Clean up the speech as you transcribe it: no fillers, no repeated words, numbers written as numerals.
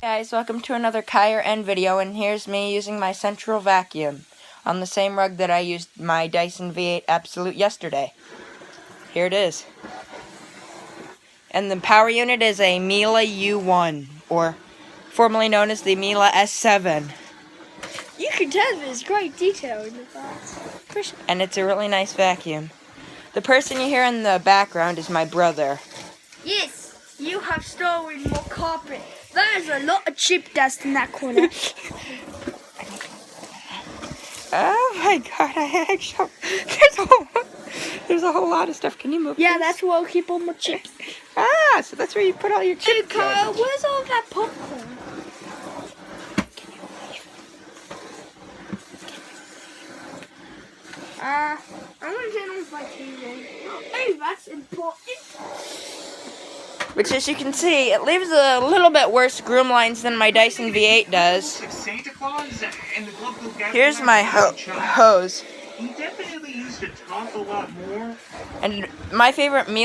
Guys, welcome to another Kyer End video, and here's me using my central vacuum on the same rug that I used my Dyson V8 Absolute yesterday. Here it is. And the power unit is a Miele U1, or formerly known as the Miele S7. You can tell there's great detail in the box. And it's a really nice vacuum. The person you hear in the background is my brother. Yes, you have stolen more carpet. There's a lot of chip dust in that corner. Oh my god, I actually... There's a whole lot of stuff. Can you move Yeah, this? that's where I'll keep all my chips. Ah, so that's where you put all your Hey, chips. Kyle, where's all that popcorn? Can you leave? I'm gonna turn on my TV. Hey, that's important. Which, as you can see, it leaves a little bit worse groom lines than my Dyson V8 does. Here's my hose. He definitely used to talk a lot more. And my favorite meal